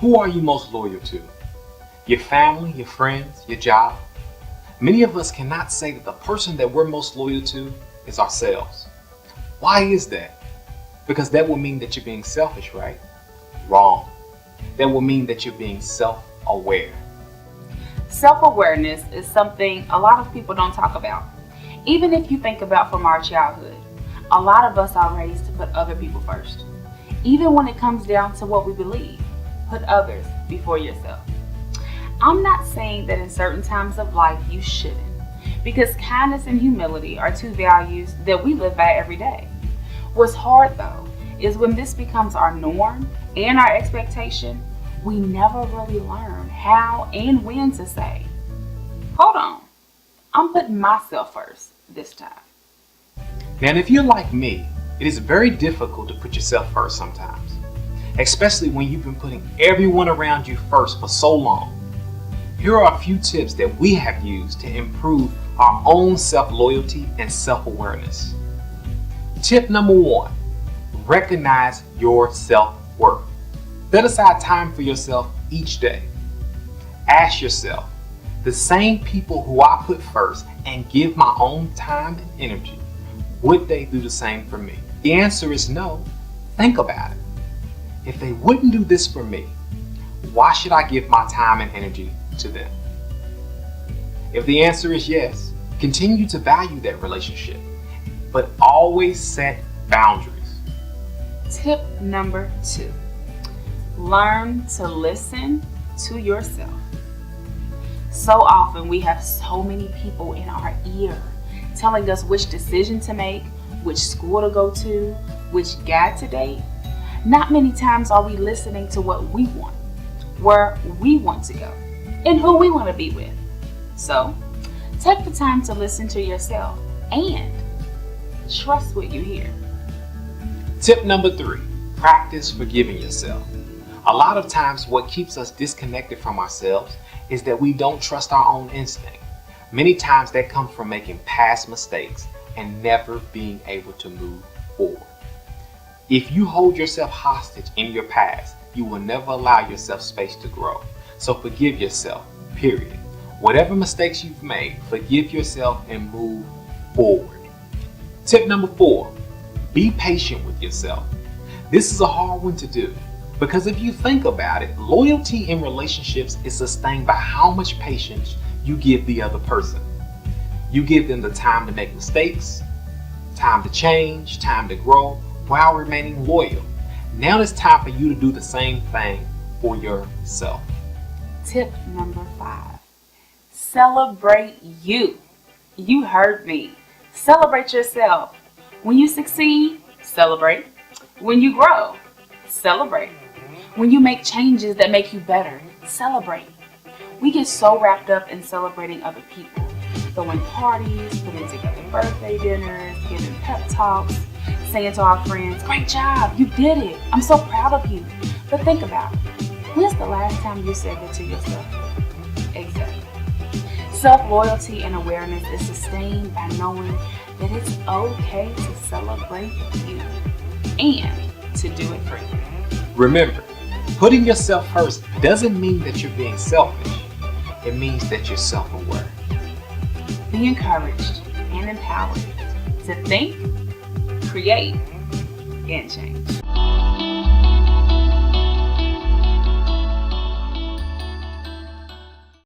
Who are you most loyal to? Your family, your friends, your job? Many of us cannot say that the person that we're most loyal to is ourselves. Why is that? Because that would mean that you're being selfish, right? Wrong. That would mean that you're being self-aware. Self-awareness is something a lot of people don't talk about. Even if you think about from our childhood, a lot of us are raised to put other people first. Even when it comes down to what we believe, put others before yourself. I'm not saying that in certain times of life you shouldn't, because kindness and humility are two values that we live by every day. What's hard though is when this becomes our norm and our expectation, we never really learn how and when to say, hold on, I'm putting myself first this time. Now, if you're like me, it is very difficult to put yourself first sometimes, especially when you've been putting everyone around you first for so long. Here are a few tips that we have used to improve our own self-loyalty and self-awareness. Tip number 1, recognize your self-worth. Set aside time for yourself each day. Ask yourself, the same people who I put first and give my own time and energy, would they do the same for me? The answer is no. Think about it. If they wouldn't do this for me, why should I give my time and energy to them? If the answer is yes, continue to value that relationship, but always set boundaries. Tip number 2, learn to listen to yourself. So often we have so many people in our ear telling us which decision to make, which school to go to, which guy to date. Not many times are we listening to what we want, where we want to go, and who we want to be with. So, take the time to listen to yourself and trust what you hear. Tip number 3, practice forgiving yourself. A lot of times what keeps us disconnected from ourselves is that we don't trust our own instinct. Many times that comes from making past mistakes and never being able to move forward. If you hold yourself hostage in your past, you will never allow yourself space to grow. So forgive yourself, period. Whatever mistakes you've made, forgive yourself and move forward. Tip number 4, be patient with yourself. This is a hard one to do because if you think about it, loyalty in relationships is sustained by how much patience you give the other person. You give them the time to make mistakes, time to change, time to grow, while remaining loyal. Now it's time for you to do the same thing for yourself. Tip number 5, celebrate you. You heard me. Celebrate yourself. When you succeed, celebrate. When you grow, celebrate. When you make changes that make you better, celebrate. We get so wrapped up in celebrating other people, throwing parties, putting together birthday dinners, giving pep talks, saying to our friends, great job, you did it, I'm so proud of you. But think about it. When's the last time you said that to yourself? Exactly. Self-loyalty and awareness is sustained by knowing that it's okay to celebrate you and to do it freely. Remember, putting yourself first doesn't mean that you're being selfish. It means that you're self-aware. Be encouraged and empowered to think, create, and change.